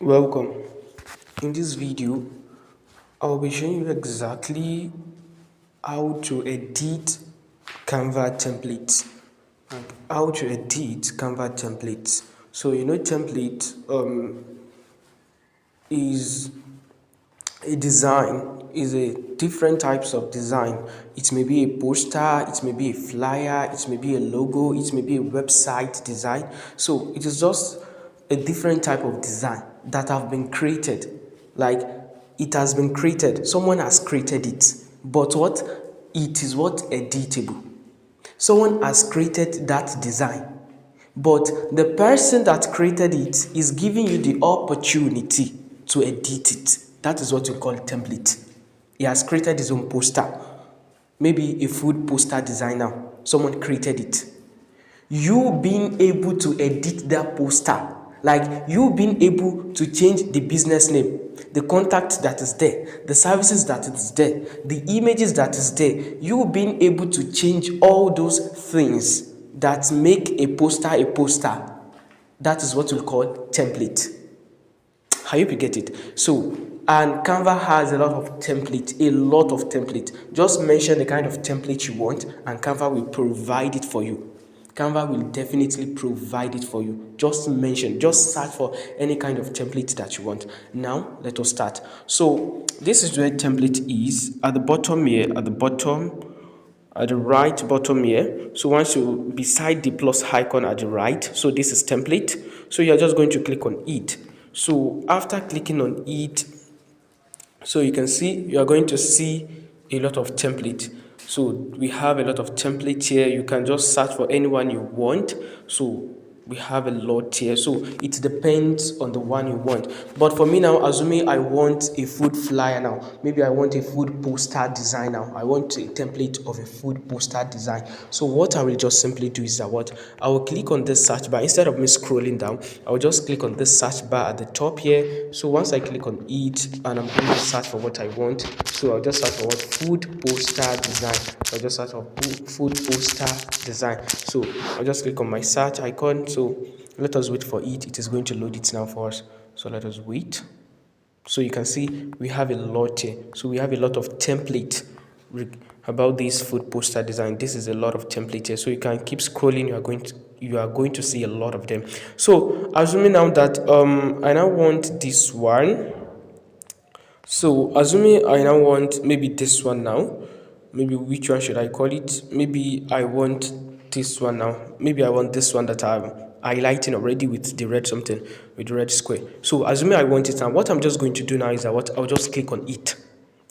Welcome. In this video, I'll be showing you exactly how to edit Canva templates. How to edit Canva templates. So template is a design, is a different types of design. It may be a poster, it may be a flyer, it may be a logo, it may be a website design. So it is just a different type of design that have been created. Like it has been created, someone has created it, but what it is what editable. Someone has created that design, but the person that created it is giving you the opportunity to edit it. That is what we call template. He has created his own poster, maybe a food poster designer. Someone created it. You being able to edit that poster, like you being able to change the business name, the contact that is there, the services that is there, the images that is there, you being able to change all those things that make a poster, that is what we call template. I hope you get it. So, and Canva has a lot of template. Just mention the kind of template you want and Canva will provide it for you. Canva will definitely provide it for you. Just search for any kind of template that you want. Now, let us start. So, this is where template is. At the bottom here, at the right bottom here. So once you beside the plus icon at the right, so this is template. So you're just going to click on it. So after clicking on it, so you can see you are going to see a lot of template. So we have a lot of template here. You can just search for anyone you want. So we have a lot here, so it depends on the one you want. But for me now, assuming I want a food flyer now, maybe I want a food poster design now, I want a template of a food poster design. So what I will just simply do is that what I will click on this search bar. Instead of me scrolling down, I will just click on this search bar at the top here. So once I click on it and I'm going to search for what I want, so I'll just search for what food poster design. I'll just search for food poster design. So I'll just click on my search icon. So let us wait for it. It is going to load it now for us. So let us wait. So you can see we have a lot here. So we have a lot of template about this food poster design. This is a lot of template here. So you can keep scrolling. You are going to see a lot of them. So assuming now that I now want this one. So assuming I now want maybe this one now. Maybe which one should I call it? Maybe I want this one now. Maybe I want this one that I'm highlighting already with the red something, with the red square. So assuming I want it now, what I'm just going to do now is that what I'll just click on it.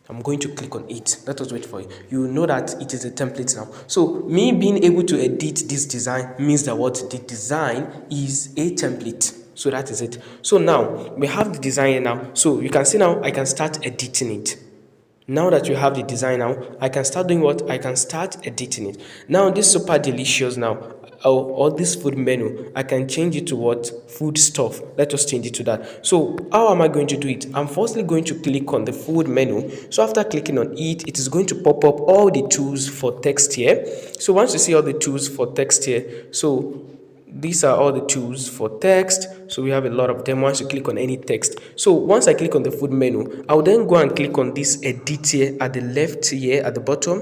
I'm going to click on it. Let us wait for it. You know that it is a template now. So me being able to edit this design means that what the design is a template. So that is it. So now we have the design now. So you can see now I can start editing it. Now that you have the design now, I can start doing what? I can start editing it. Now this super delicious now, or this food menu, I can change it to what? Food stuff. Let us change it to that. So how am I going to do it? I'm firstly going to click on the food menu. So after clicking on it, it is going to pop up all the tools for text here. So once you see all the tools for text here, so these are all the tools for text. So we have a lot of them. Once you click on any text, so once I click on the food menu, I'll then go and click on this edit here at the left here at the bottom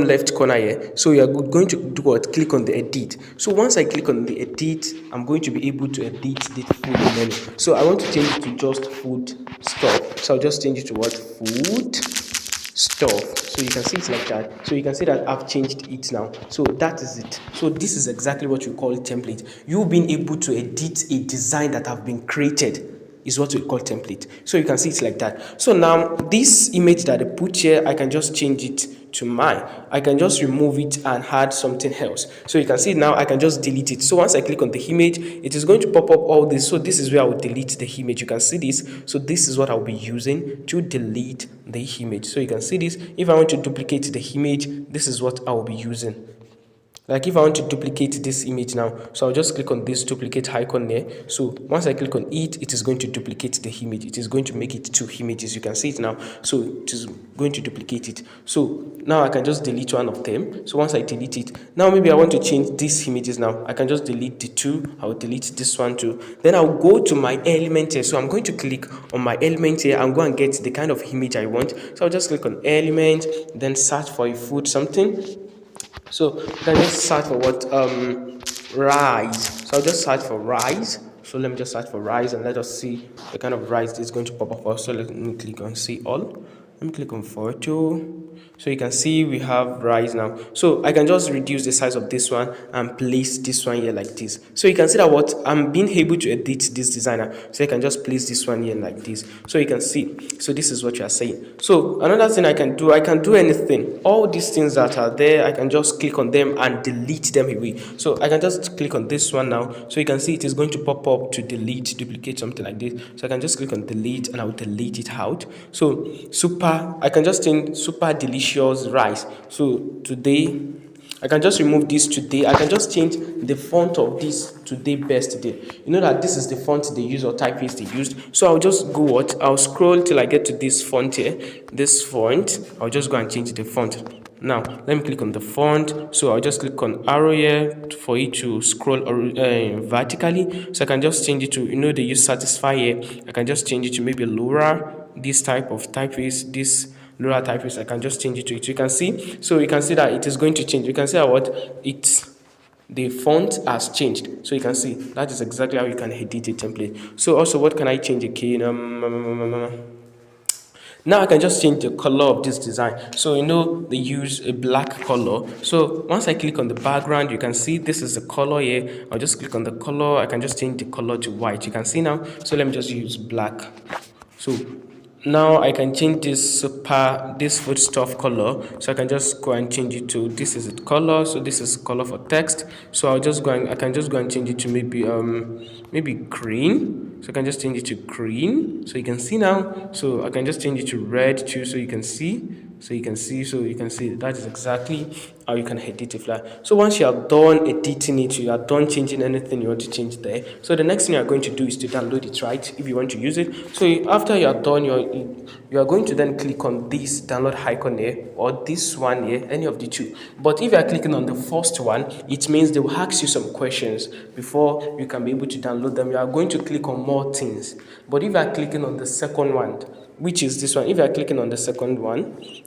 left corner here. So you are going to do what? Click on the edit. So once I click on the edit, I'm going to be able to edit the food menu. So I want to change it to just food stuff. So I'll just change it to what? Food stuff. So you can see it like that. So you can see that I've changed it now. So that is it. So this is exactly what you call template. You being able to edit a design that have been created is what we call template. So you can see it's like that. So now this image that I put here, I can just change it to mine. I can just remove it and add something else. So you can see now I can just delete it. So once I click on the image, it is going to pop up all this. So this is where I will delete the image. You can see this. So this is what I'll be using to delete the image. So you can see this. If I want to duplicate the image, this is what I will be using. Like if I want to duplicate this image now, so I'll just click on this duplicate icon there. So once I click on it, it is going to duplicate the image. It is going to make it two images. You can see it now. So it is going to duplicate it. So now I can just delete one of them. So once I delete it, now maybe I want to change these images now. I can just delete the two. I'll delete this one too. Then I'll go to my element here. So I'm going to click on my element here and go and get the kind of image I want. So I'll just click on element, then search for a food something. So you can just search for what rice. So I'll just search for rice. So let me just search for rice and let us see the kind of rice that's going to pop up. So let me click on see all. Let me click on photo. So you can see we have rice now. So I can just reduce the size of this one and place this one here like this. So you can see that what I'm being able to edit this designer. So I can just place this one here like this. So you can see. So this is what you are saying. So another thing I can do anything. All these things that are there, I can just click on them and delete them away. So I can just click on this one now. So you can see it is going to pop up to delete, duplicate, something like this. So I can just click on delete and I will delete it out. So I can just change super delicious rice. So today I can just remove this today. I can just change the font of this today best day. You know that this is the font they use or typeface they used. So I'll just go what? I'll scroll till I get to this font here. This font. I'll just go and change the font. Now let me click on the font. So I'll just click on arrow here for it to scroll vertically. So I can just change it to, you know, they use satisfy here. I can just change it to maybe Laura. This type of typeface, this Laura typeface, I can just change it to it. You can see, so you can see that it is going to change. You can see what the font has changed. So you can see that is exactly how you can edit a template. So also, what can I change again? Now I can just change the color of this design. So you know they use a black color. So once I click on the background, you can see this is the color here. I'll just click on the color. I can just change the color to white. You can see now. So let me just use black. So now I can change this foodstuff color. So I can just go and change it to, this is the color. So this is color for text. So I can just go and change it to maybe green. So I can just change it to green. So you can see now. So I can just change it to red too. So you can see. So you can see that is exactly how you can edit a flyer. So once you are done editing it, you are done changing anything you want to change there. So the next thing you are going to do is to download it, right? If you want to use it. So after you are done, you are going to then click on this download icon here or this one here, any of the two. But if you are clicking on the first one, it means they will ask you some questions before you can be able to download them. You are going to click on more things. But if you are clicking on the second one, which is this one, if you are clicking on the second one,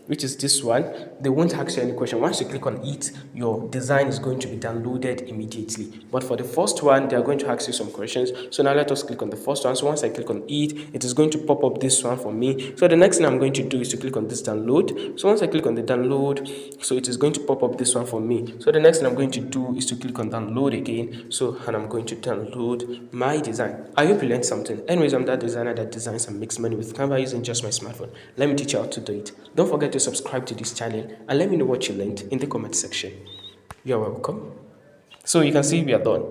which is this one, they won't ask you any question. Once you click on it, your design is going to be downloaded immediately. But for the first one, they are going to ask you some questions. So now let us click on the first one. So once I click on it, it is going to pop up this one for me. So the next thing I'm going to do is to click on this download. So once I click on the download, so it is going to pop up this one for me. So the next thing I'm going to do is to click on download again. So, and I'm going to download my design. I hope you learned something. Anyways, I'm that designer that designs and makes money with Canva using just my smartphone. Let me teach you how to do it. Don't forget to subscribe to this channel and let me know what you learned in the comment section. You're welcome. So you can see we are done.